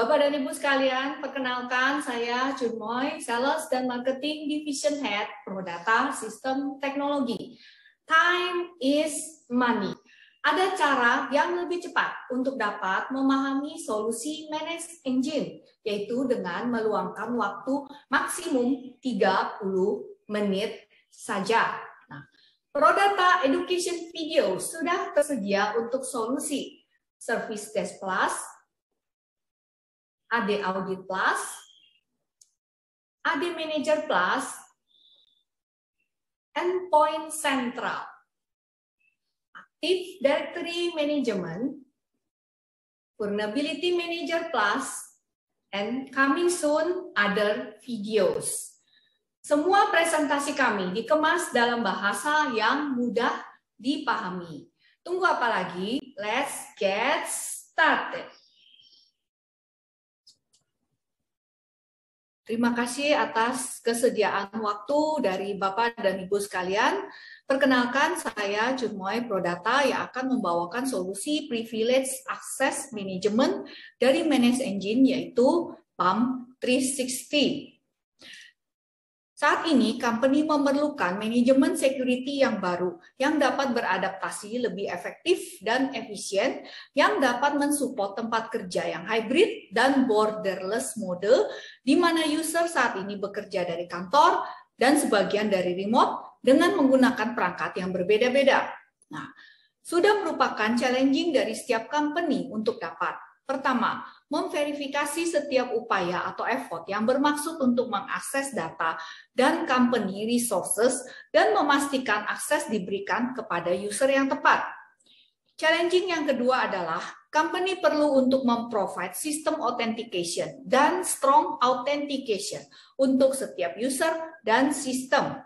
Bapak dan Ibu sekalian, perkenalkan saya Junmoy, Sales dan Marketing Division Head Prodata Sistem Teknologi. Time is money. Ada cara yang lebih cepat untuk dapat memahami solusi Manage Engine, yaitu dengan meluangkan waktu maksimum 30 menit saja. Nah, Prodata Education Video sudah tersedia untuk solusi Service Desk Plus, AD Audit Plus, AD Manager Plus, Endpoint Central, Active Directory Management, Vulnerability Manager Plus, and coming soon other videos. Semua presentasi kami dikemas dalam bahasa yang mudah dipahami. Tunggu apa lagi? Let's get started. Terima kasih atas kesediaan waktu dari Bapak dan Ibu sekalian. Perkenalkan, saya Junmoy Prodata yang akan membawakan solusi Privilege Access Management dari Manage Engine, yaitu PAM 360. Saat ini, company memerlukan manajemen security yang baru, yang dapat beradaptasi lebih efektif dan efisien, yang dapat mensupport tempat kerja yang hybrid dan borderless mode, di mana user saat ini bekerja dari kantor dan sebagian dari remote dengan menggunakan perangkat yang berbeda-beda. Nah, sudah merupakan challenging dari setiap company untuk dapat. Pertama, memverifikasi setiap upaya atau effort yang bermaksud untuk mengakses data dan company resources dan memastikan akses diberikan kepada user yang tepat. Challenging yang kedua adalah company perlu untuk memprovide sistem authentication dan strong authentication untuk setiap user dan sistem.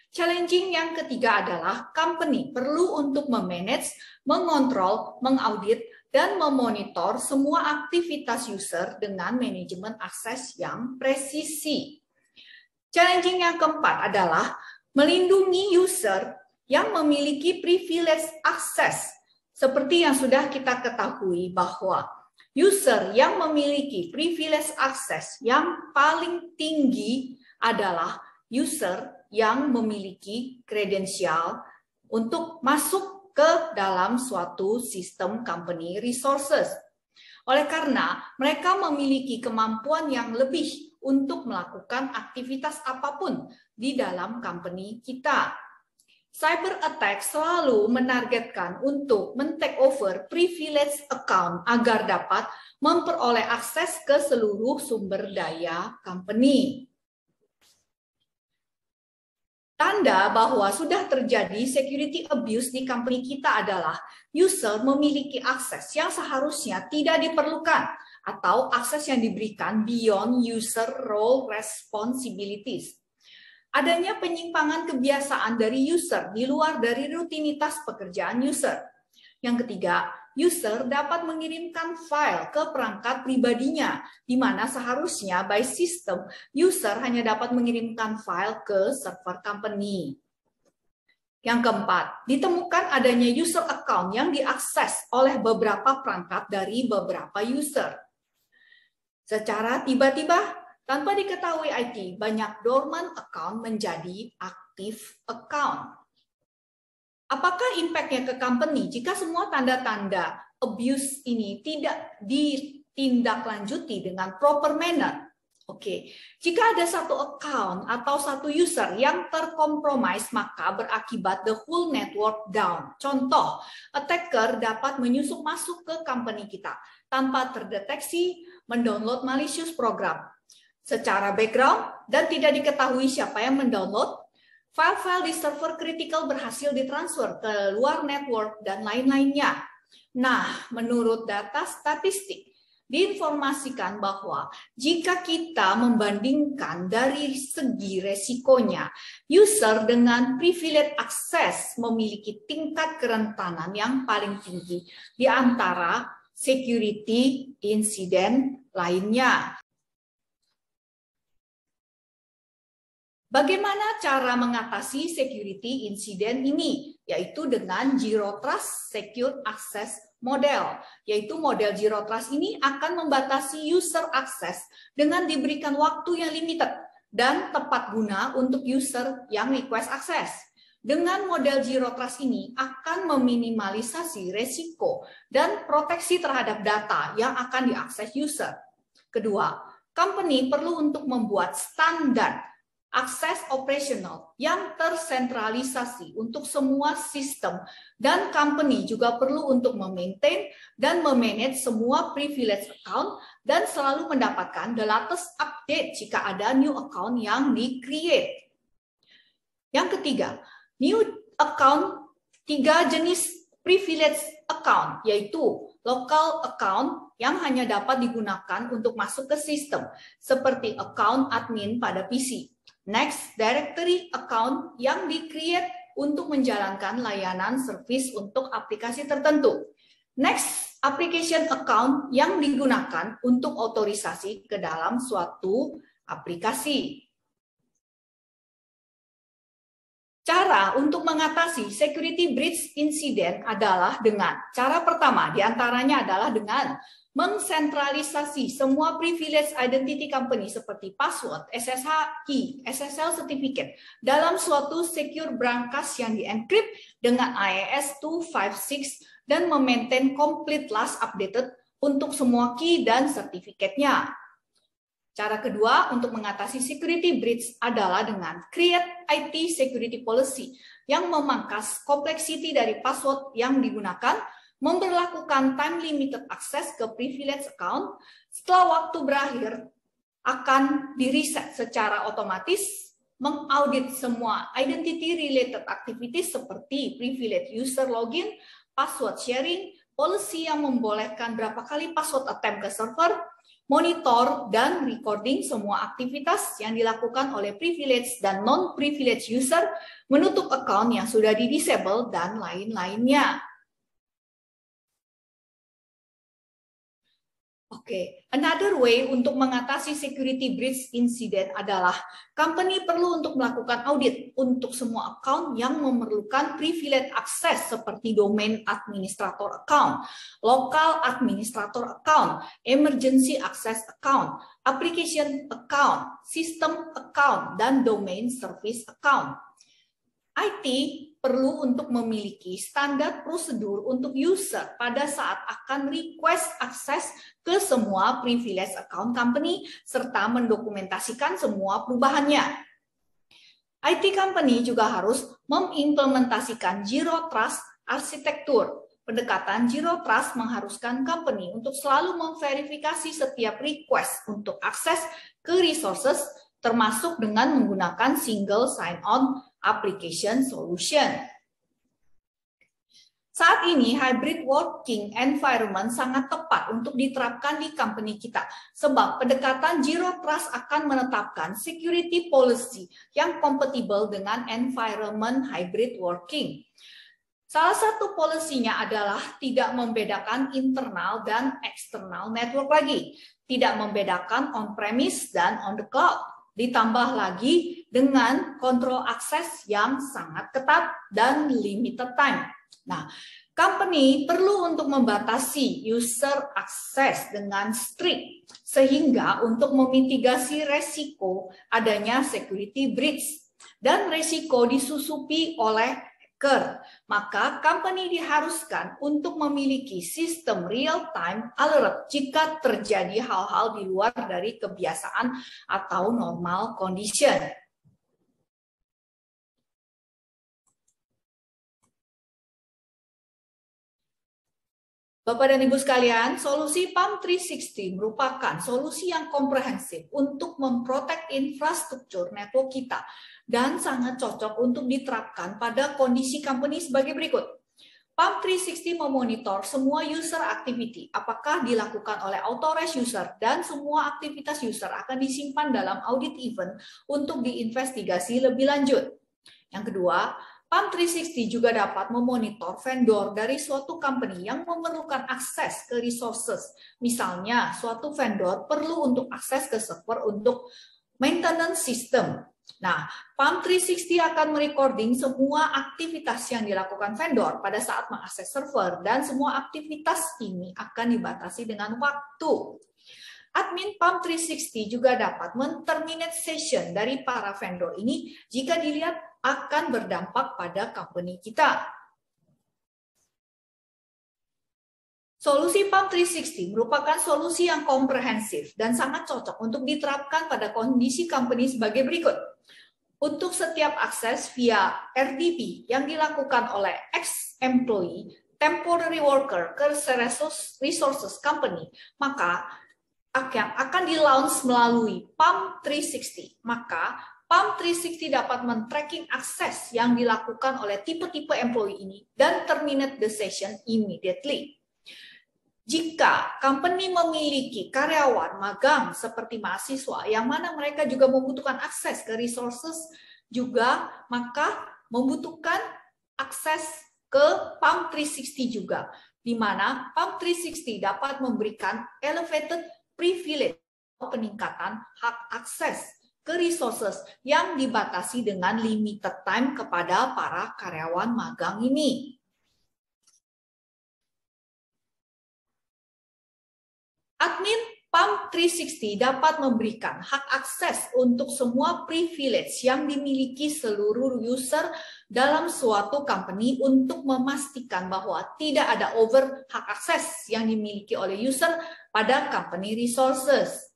Challenging yang ketiga adalah company perlu untuk memanage, mengontrol, mengaudit, dan memonitor semua aktivitas user dengan manajemen akses yang presisi. Challenging yang keempat adalah melindungi user yang memiliki privilege akses. Seperti yang sudah kita ketahui bahwa user yang memiliki privilege akses yang paling tinggi adalah user yang memiliki kredensial untuk masuk ke dalam suatu sistem company resources. Oleh karena mereka memiliki kemampuan yang lebih untuk melakukan aktivitas apapun di dalam company kita. Cyber attack selalu menargetkan untuk men-take over privilege account agar dapat memperoleh akses ke seluruh sumber daya company. Tanda bahwa sudah terjadi security abuse di company kita adalah user memiliki akses yang seharusnya tidak diperlukan atau akses yang diberikan beyond user role responsibilities. Adanya penyimpangan kebiasaan dari user di luar dari rutinitas pekerjaan user. Yang ketiga, user dapat mengirimkan file ke perangkat pribadinya, di mana seharusnya by system, user hanya dapat mengirimkan file ke server company. Yang keempat, ditemukan adanya user account yang diakses oleh beberapa perangkat dari beberapa user. Secara tiba-tiba, tanpa diketahui IT, banyak dormant account menjadi active account. Apakah impact-nya ke company jika semua tanda-tanda abuse ini tidak ditindaklanjuti dengan proper manner? Oke, jika ada satu account atau satu user yang terkompromis, maka berakibat the whole network down. Contoh, attacker dapat menyusup masuk ke company kita tanpa terdeteksi, mendownload malicious program secara background dan tidak diketahui siapa yang mendownload. File-file di server kritikal berhasil ditransfer ke luar network dan lain-lainnya. Nah, menurut data statistik, diinformasikan bahwa jika kita membandingkan dari segi resikonya, user dengan privilege access memiliki tingkat kerentanan yang paling tinggi di antara security incident lainnya. Bagaimana cara mengatasi security incident ini? yaitu dengan Zero Trust Secure Access Model, yaitu model Zero Trust ini akan membatasi user akses dengan diberikan waktu yang limited dan tepat guna untuk user yang request akses. Dengan model Zero Trust ini akan meminimalisasi resiko dan proteksi terhadap data yang akan diakses user. Kedua, company perlu untuk membuat standar akses operasional yang tersentralisasi untuk semua sistem, dan company juga perlu untuk memaintain dan memanage semua privilege account dan selalu mendapatkan the latest update jika ada new account yang di-create. Yang ketiga, new account, 3 jenis privilege account, yaitu local account yang hanya dapat digunakan untuk masuk ke sistem, seperti account admin pada PC. Next, directory account yang di-create untuk menjalankan layanan service untuk aplikasi tertentu. Next, application account yang digunakan untuk otorisasi ke dalam suatu aplikasi. Cara untuk mengatasi security breach incident adalah dengan cara pertama diantaranya adalah dengan mensentralisasi semua privilege identity company seperti password, SSH key, SSL certificate dalam suatu secure branch yang di-encrypt dengan IAS 256 dan memaintain complete last updated untuk semua key dan sertifikatnya. Cara kedua untuk mengatasi security breach adalah dengan create IT security policy yang memangkas kompleksiti dari password yang digunakan, memberlakukan time limited access ke privilege account, setelah waktu berakhir akan di-reset secara otomatis, mengaudit semua identity related activities seperti privilege user login, password sharing, policy yang membolehkan berapa kali password attempt ke server, monitor dan recording semua aktivitas yang dilakukan oleh privilege dan non-privilege user, menutup account yang sudah di-disable, dan lain-lainnya. Oke, another way untuk mengatasi security breach incident adalah company perlu untuk melakukan audit untuk semua account yang memerlukan privilege access seperti domain administrator account, local administrator account, emergency access account, application account, system account, dan domain service account. IT perlu untuk memiliki standar prosedur untuk user pada saat akan request akses ke semua privilege account company serta mendokumentasikan semua perubahannya. IT company juga harus mengimplementasikan Zero Trust arsitektur. Pendekatan Zero Trust mengharuskan company untuk selalu memverifikasi setiap request untuk akses ke resources, termasuk dengan menggunakan single sign-on application solution. Saat ini, hybrid working environment sangat tepat untuk diterapkan di company kita, sebab pendekatan Zero Trust akan menetapkan security policy yang kompatibel dengan environment hybrid working. Salah satu polisinya adalah tidak membedakan internal dan eksternal network lagi, tidak membedakan on-premise dan on the cloud. Ditambah lagi dengan kontrol akses yang sangat ketat dan limited time. Nah, company perlu untuk membatasi user akses dengan strict, sehingga untuk memitigasi resiko adanya security breach dan resiko disusupi oleh hacker, maka company diharuskan untuk memiliki sistem real-time alert jika terjadi hal-hal di luar dari kebiasaan atau normal condition. Bapak dan Ibu sekalian, solusi PAM 360 merupakan solusi yang komprehensif untuk memprotek infrastruktur network kita dan sangat cocok untuk diterapkan pada kondisi company sebagai berikut. PAM 360 memonitor semua user activity, apakah dilakukan oleh authorized user, dan semua aktivitas user akan disimpan dalam audit event untuk diinvestigasi lebih lanjut. Yang kedua, PAM 360 juga dapat memonitor vendor dari suatu company yang memerlukan akses ke resources. Misalnya, suatu vendor perlu untuk akses ke server untuk maintenance system. Nah, PAM 360 akan merecording semua aktivitas yang dilakukan vendor pada saat mengakses server, dan semua aktivitas ini akan dibatasi dengan waktu. Admin PAM 360 juga dapat men-terminate session dari para vendor ini jika dilihat akan berdampak pada company kita. Solusi PAM 360 merupakan solusi yang komprehensif dan sangat cocok untuk diterapkan pada kondisi company sebagai berikut. Untuk setiap akses via RDP yang dilakukan oleh ex-employee, temporary worker ke resources company, maka akan di-launch melalui PAM 360. Maka PAM 360 dapat men-tracking akses yang dilakukan oleh tipe-tipe employee ini dan terminate the session immediately. Jika company memiliki karyawan magang seperti mahasiswa yang mana mereka juga membutuhkan akses ke resources juga, maka membutuhkan akses ke PAM 360 juga, di mana PAM 360 dapat memberikan elevated privilege atau peningkatan hak akses ke resources yang dibatasi dengan limited time kepada para karyawan magang ini. Admin PAM 360 dapat memberikan hak akses untuk semua privilege yang dimiliki seluruh user dalam suatu company untuk memastikan bahwa tidak ada over hak akses yang dimiliki oleh user pada company resources.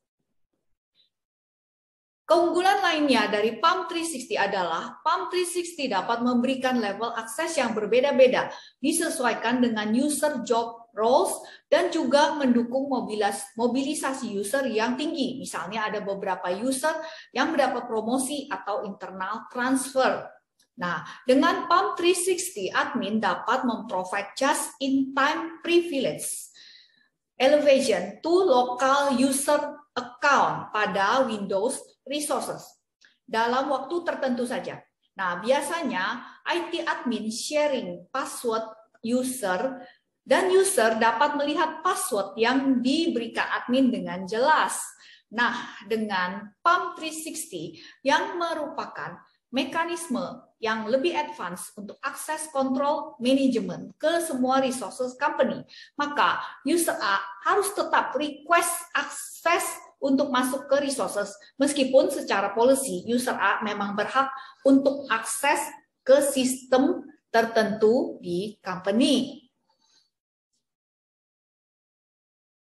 Keunggulan lainnya dari PAM 360 adalah PAM 360 dapat memberikan level akses yang berbeda-beda disesuaikan dengan user job roles dan juga mendukung mobilisasi user yang tinggi. Misalnya ada beberapa user yang mendapat promosi atau internal transfer. Nah, dengan PAM 360, admin dapat memprovide just-in-time privilege elevation to local user account pada Windows resources dalam waktu tertentu saja. Nah, biasanya IT admin sharing password user dan user dapat melihat password yang diberikan admin dengan jelas. Nah, dengan PAM 360 yang merupakan mekanisme yang lebih advance untuk akses kontrol manajemen ke semua resources company, maka user A harus tetap request akses untuk masuk ke resources, meskipun secara policy user A memang berhak untuk akses ke sistem tertentu di company.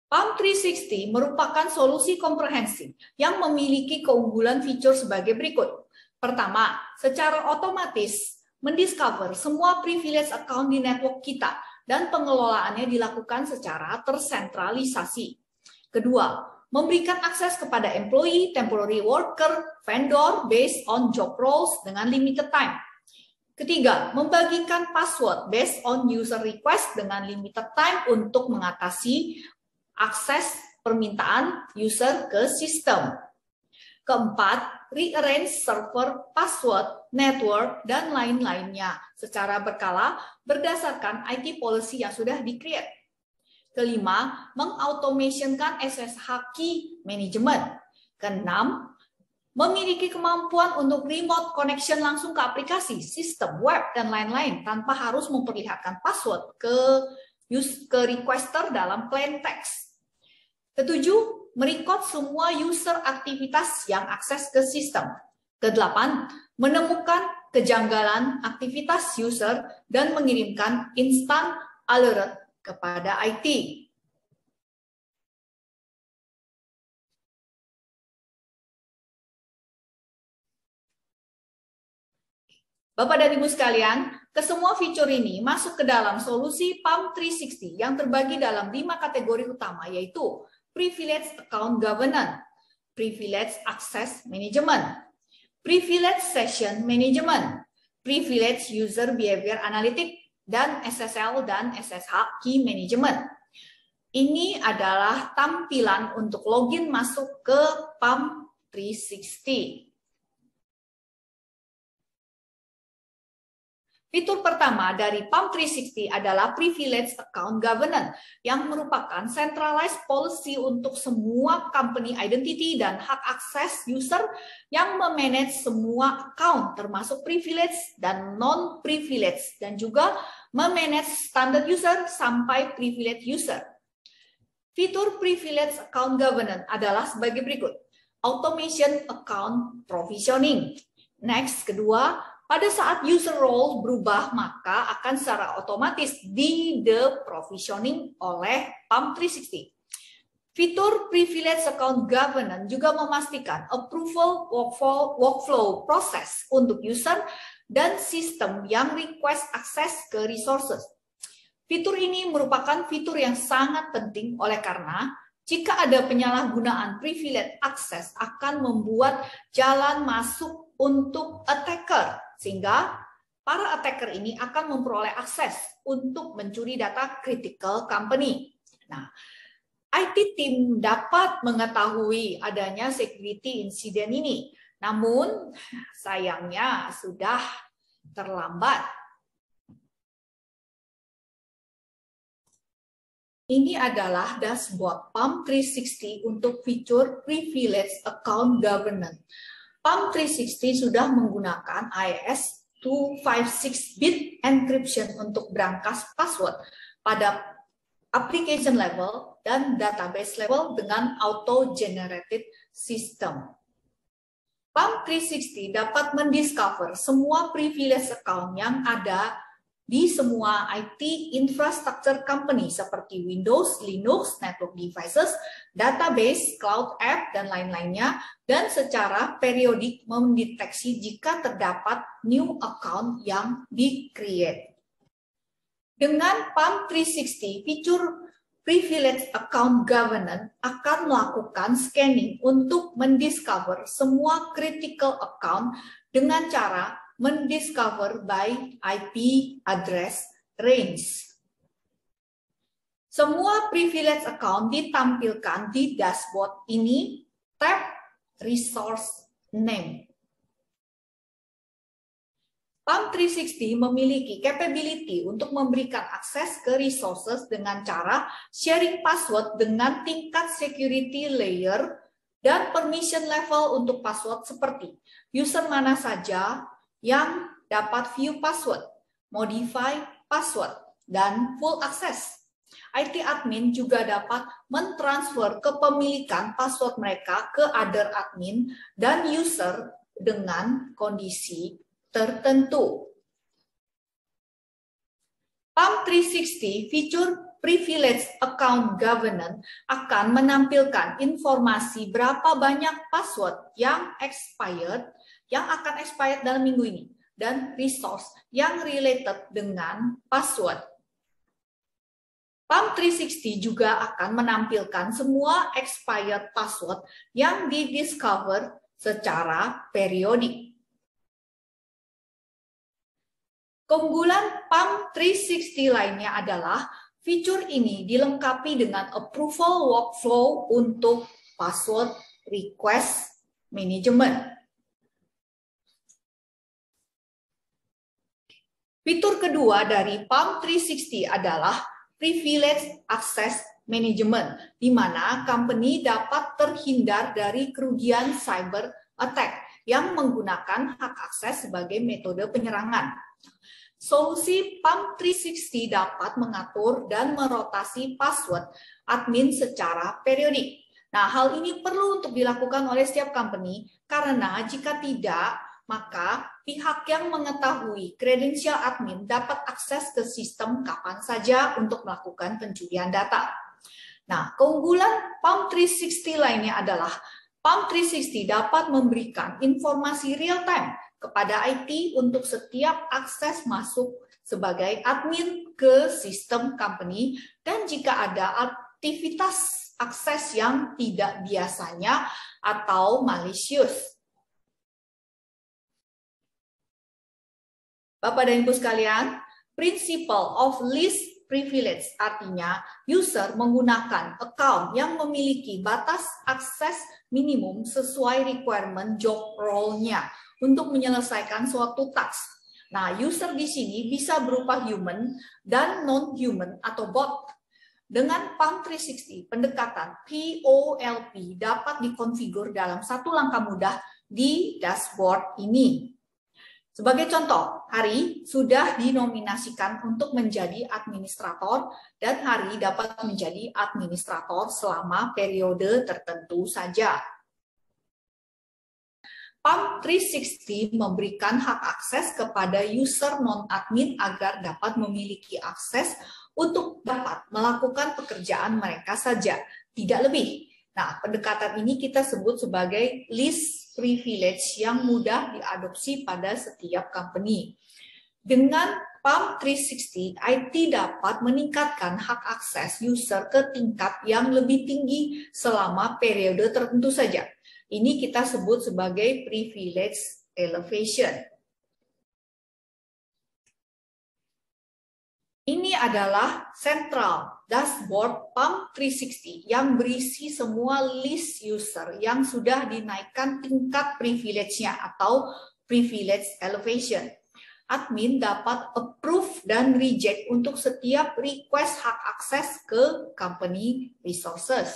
PAM 360 merupakan solusi komprehensif yang memiliki keunggulan fitur sebagai berikut. Pertama, secara otomatis mendiscover semua privilege account di network kita dan pengelolaannya dilakukan secara tersentralisasi. Kedua, memberikan akses kepada employee, temporary worker, vendor based on job roles dengan limited time. Ketiga, membagikan password based on user request dengan limited time untuk mengatasi akses permintaan user ke sistem. Keempat, rearrange server, password, network, dan lain-lainnya secara berkala berdasarkan IT policy yang sudah di-create. Kelima, mengautomationkan SSH key management. Keenam, memiliki kemampuan untuk remote connection langsung ke aplikasi, sistem, web, dan lain-lain tanpa harus memperlihatkan password ke requester dalam plain text. Ketujuh, merecord semua user aktivitas yang akses ke sistem. Kedelapan, menemukan kejanggalan aktivitas user dan mengirimkan instant alert kepada IT. Bapak dan Ibu sekalian, kesemua fitur ini masuk ke dalam solusi PAM 360 yang terbagi dalam 5 kategori utama, yaitu Privilege Account Governance, Privilege Access Management, Privilege Session Management, Privilege User Behavior Analytics, dan SSL dan SSH Key Management. Ini adalah tampilan untuk login masuk ke PAM 360. Fitur pertama dari PAM 360 adalah Privilege Account Governance, yang merupakan centralized policy untuk semua company identity dan hak akses user yang memanage semua account, termasuk privilege dan non-privilege, dan juga memanage standard user sampai privilege user. Fitur Privilege Account Governance adalah sebagai berikut. Automation Account Provisioning. Next, kedua, pada saat user role berubah, maka akan secara otomatis di-provisioning oleh PAM 360. Fitur Privilege Account Governance juga memastikan approval workflow proses untuk user dan sistem yang request akses ke resources. Fitur ini merupakan fitur yang sangat penting oleh karena jika ada penyalahgunaan privilege akses akan membuat jalan masuk untuk attacker, sehingga para attacker ini akan memperoleh akses untuk mencuri data critical company. Nah, IT team dapat mengetahui adanya security incident ini, namun sayangnya sudah terlambat. Ini adalah dashboard PAM 360 untuk fitur Privilege Account Governance. PAM 360 sudah menggunakan IIS 256-bit encryption untuk berangkas password pada application level dan database level dengan auto-generated system. PAM 360 dapat mendiscover semua privilege account yang ada di semua IT infrastructure company seperti Windows, Linux, network devices, database, cloud app, dan lain-lainnya, dan secara periodik mendeteksi jika terdapat new account yang di-create. Dengan PAM 360, fitur Privilege Account Governance akan melakukan scanning untuk mendiscover semua critical account dengan cara mendiscover by IP address range. Semua privilege account ditampilkan di dashboard ini, tab Resource Name. PAM 360 memiliki capability untuk memberikan akses ke resources dengan cara sharing password dengan tingkat security layer dan permission level untuk password seperti user mana saja yang dapat view password, modify password, dan full access. IT admin juga dapat mentransfer kepemilikan password mereka ke other admin dan user dengan kondisi tertentu. PAM 360 fitur Privilege Account Governance akan menampilkan informasi berapa banyak password yang akan expired dalam minggu ini, dan resource yang related dengan password. PAM 360 juga akan menampilkan semua expired password yang didiscover secara periodik. Keunggulan PAM 360 lainnya adalah fitur ini dilengkapi dengan approval workflow untuk password request management. Fitur kedua dari PAM 360 adalah Privilege Access Management, di mana company dapat terhindar dari kerugian cyber attack yang menggunakan hak akses sebagai metode penyerangan. Solusi PAM 360 dapat mengatur dan merotasi password admin secara periodik. Nah, hal ini perlu untuk dilakukan oleh setiap company karena jika tidak, maka pihak yang mengetahui kredensial admin dapat akses ke sistem kapan saja untuk melakukan pencurian data. Nah, keunggulan PAM 360 lainnya adalah PAM 360 dapat memberikan informasi real time kepada IT untuk setiap akses masuk sebagai admin ke sistem company, dan jika ada aktivitas akses yang tidak biasanya atau malicious. Bapak dan Ibu sekalian, principle of least privilege artinya user menggunakan account yang memiliki batas akses minimum sesuai requirement job role-nya untuk menyelesaikan suatu task. Nah, user di sini bisa berupa human dan non-human atau bot. Dengan PALM 360, pendekatan POLP dapat dikonfigur dalam satu langkah mudah di dashboard ini. Sebagai contoh, Hari sudah dinominasikan untuk menjadi administrator dan Hari dapat menjadi administrator selama periode tertentu saja. PALM 360 memberikan hak akses kepada user non-admin agar dapat memiliki akses untuk dapat melakukan pekerjaan mereka saja, tidak lebih. Nah, pendekatan ini kita sebut sebagai least privilege yang mudah diadopsi pada setiap company. Dengan PALM 360, IT dapat meningkatkan hak akses user ke tingkat yang lebih tinggi selama periode tertentu saja. Ini kita sebut sebagai privilege elevation. Ini adalah central dashboard PALM 360 yang berisi semua list user yang sudah dinaikkan tingkat privilege-nya atau privilege elevation. Admin dapat approve dan reject untuk setiap request hak akses ke company resources.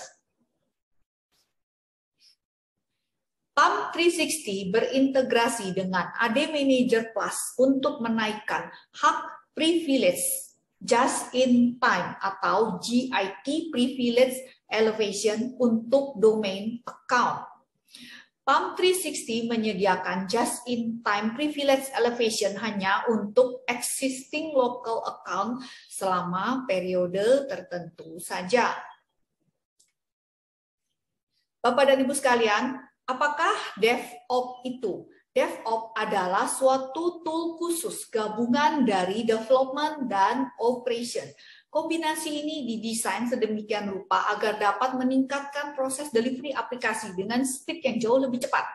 PALM 360 berintegrasi dengan AD Manager Plus untuk menaikkan hak privilege just in time atau JIT privilege elevation untuk domain account. PALM 360 menyediakan just in time privilege elevation hanya untuk existing local account selama periode tertentu saja. Bapak dan Ibu sekalian, apakah DevOps itu? DevOps adalah suatu tool khusus gabungan dari development dan operation. Kombinasi ini didesain sedemikian rupa agar dapat meningkatkan proses delivery aplikasi dengan speed yang jauh lebih cepat.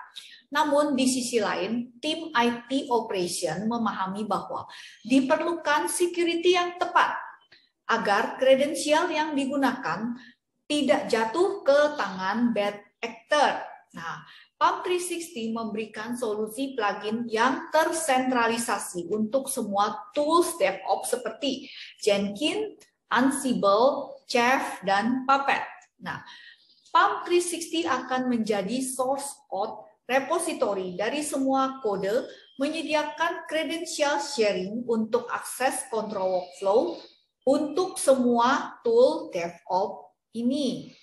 Namun di sisi lain, tim IT operation memahami bahwa diperlukan security yang tepat agar kredensial yang digunakan tidak jatuh ke tangan bad actor. Nah, PALM 360 memberikan solusi plugin yang tersentralisasi untuk semua tools DevOps seperti Jenkins, Ansible, Chef, dan Puppet. Nah, PALM 360 akan menjadi source code repository dari semua kode, menyediakan credential sharing untuk akses control workflow untuk semua tool DevOps ini.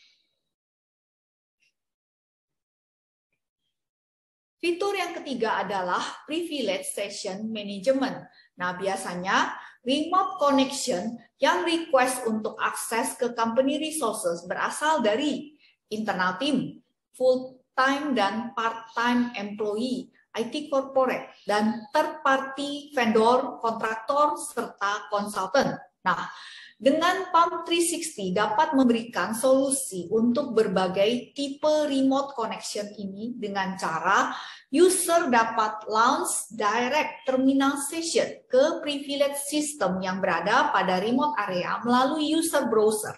Fitur yang ketiga adalah Privilege Session Management. Nah, biasanya remote connection yang request untuk akses ke company resources berasal dari internal team, full-time dan part-time employee, IT corporate, dan third-party vendor, kontraktor, serta konsultan. Nah, dengan PALM 360 dapat memberikan solusi untuk berbagai tipe remote connection ini dengan cara user dapat launch direct terminal session ke privilege system yang berada pada remote area melalui user browser.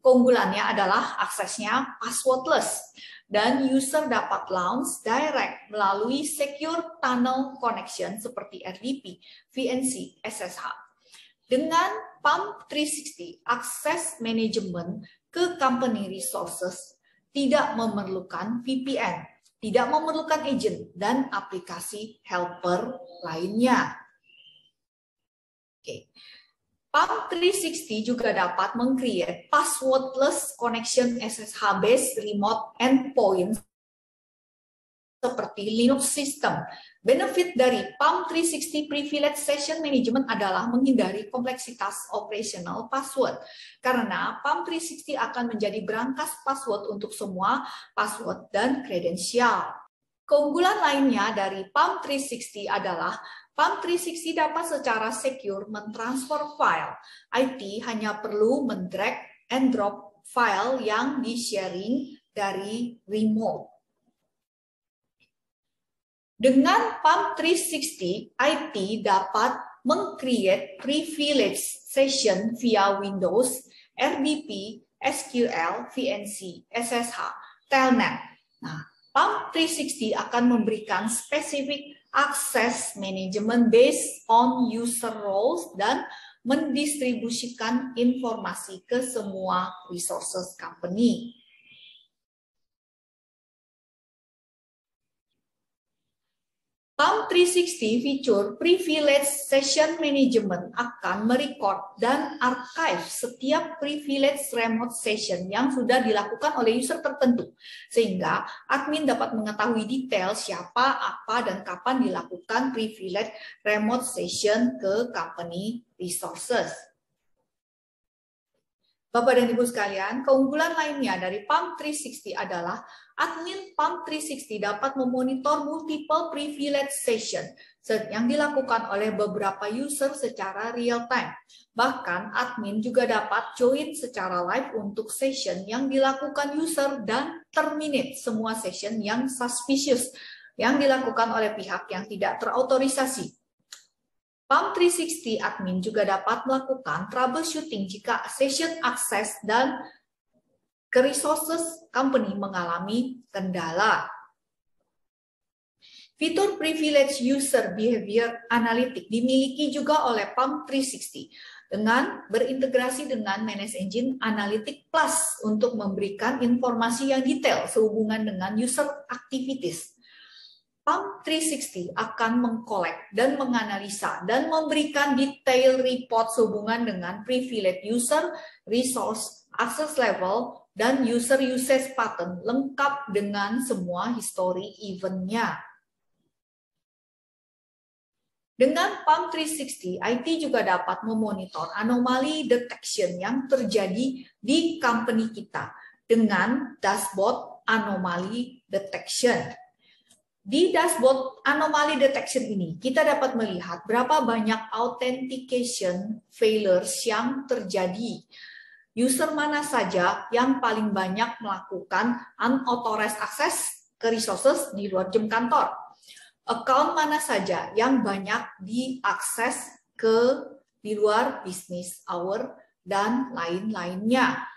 Keunggulannya adalah aksesnya passwordless dan user dapat launch direct melalui secure tunnel connection seperti RDP, VNC, SSH. Dengan PALM 360, akses manajemen ke company resources tidak memerlukan VPN, tidak memerlukan agent, dan aplikasi helper lainnya. Oke. PALM 360 juga dapat meng-create passwordless connection SSH-based remote endpoint seperti Linux system. Benefit dari PALM 360 Privilege Session Management adalah menghindari kompleksitas operational password. Karena PALM 360 akan menjadi berangkas password untuk semua password dan kredensial. Keunggulan lainnya dari PALM 360 adalah PALM 360 dapat secara secure mentransfer file. IT hanya perlu mendrag and drop file yang di-sharing dari remote. Dengan PALM 360, IT dapat meng-create privilege session via Windows, RDP, SQL, VNC, SSH, Telnet. Nah, PAM 360 akan memberikan spesifik akses manajemen based on user roles dan mendistribusikan informasi ke semua resources company. PAM 360 fitur Privilege Session Management akan merecord dan archive setiap privilege remote session yang sudah dilakukan oleh user tertentu, sehingga admin dapat mengetahui detail siapa, apa, dan kapan dilakukan privilege remote session ke company resources. Bapak dan Ibu sekalian, keunggulan lainnya dari PAM 360 adalah admin PAM 360 dapat memonitor multiple privilege session yang dilakukan oleh beberapa user secara real time. Bahkan admin juga dapat join secara live untuk session yang dilakukan user dan terminate semua session yang suspicious yang dilakukan oleh pihak yang tidak terautorisasi. PAM 360 admin juga dapat melakukan troubleshooting jika session akses dan ke resources company mengalami kendala. Fitur Privilege User Behavior Analytics dimiliki juga oleh PAM 360 dengan berintegrasi dengan Manage Engine Analytics Plus untuk memberikan informasi yang detail sehubungan dengan user activities. PAM 360 akan mengkolek dan menganalisa dan memberikan detail report sehubungan dengan privilege user, resource, access level, dan user usage pattern lengkap dengan semua history event-nya. Dengan PAM 360, IT juga dapat memonitor anomali detection yang terjadi di company kita dengan dashboard anomaly detection. Di dashboard anomaly detection ini, kita dapat melihat berapa banyak authentication failures yang terjadi. User mana saja yang paling banyak melakukan unauthorized access ke resources di luar jam kantor. Account mana saja yang banyak diakses di luar business hour dan lain-lainnya.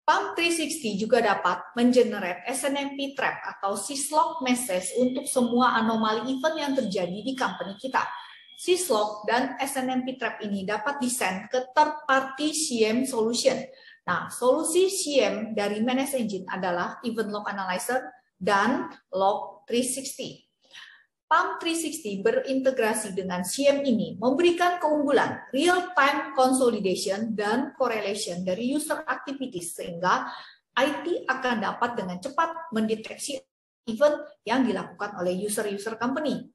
PAM 360 juga dapat mengenerate SNMP trap atau syslog message untuk semua anomali event yang terjadi di company kita. Syslog dan SNMP trap ini dapat disend ke third party CM solution. Nah, solusi CM dari Manage Engine adalah Event Log Analyzer dan Log 360. PAM 360 berintegrasi dengan CM ini memberikan keunggulan real-time consolidation dan correlation dari user activities sehingga IT akan dapat dengan cepat mendeteksi event yang dilakukan oleh user-user company.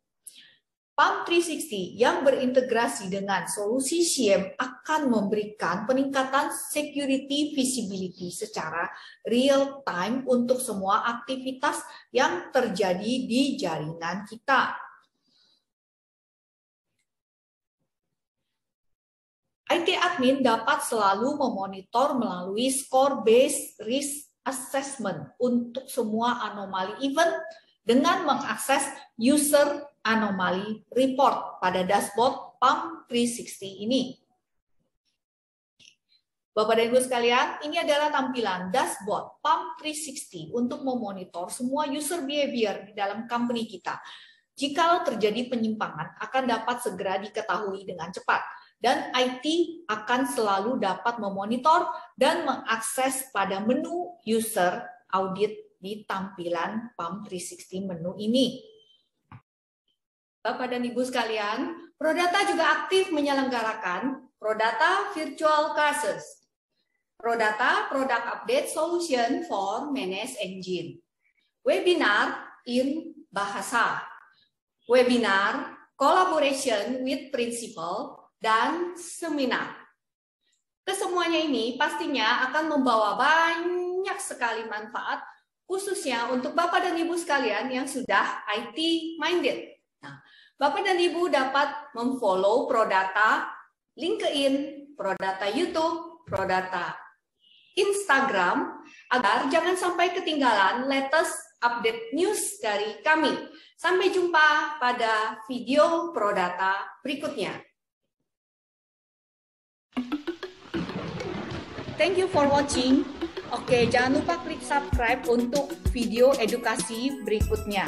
PAM 360 yang berintegrasi dengan solusi CM akan memberikan peningkatan security visibility secara real time untuk semua aktivitas yang terjadi di jaringan kita. IT admin dapat selalu memonitor melalui score-based risk assessment untuk semua anomali event dengan mengakses user anomaly report pada dashboard PAM 360 ini. Bapak dan Ibu sekalian, ini adalah tampilan dashboard PAM 360 untuk memonitor semua user behavior di dalam company kita. Jikalau terjadi penyimpangan, akan dapat segera diketahui dengan cepat. Dan IT akan selalu dapat memonitor dan mengakses pada menu user audit di tampilan PAM 360 menu ini. Bapak dan Ibu sekalian, Prodata juga aktif menyelenggarakan Prodata Virtual Classes, Prodata Product Update Solution for Manage Engine, webinar in bahasa, webinar collaboration with principal, dan seminar. Kesemuanya ini pastinya akan membawa banyak sekali manfaat, khususnya untuk Bapak dan Ibu sekalian yang sudah IT minded. Nah, Bapak dan Ibu dapat memfollow Prodata LinkedIn, Prodata YouTube, Prodata Instagram, agar jangan sampai ketinggalan latest update news dari kami. Sampai jumpa pada video Prodata berikutnya. Thank you for watching. Oke, jangan lupa klik subscribe untuk video edukasi berikutnya.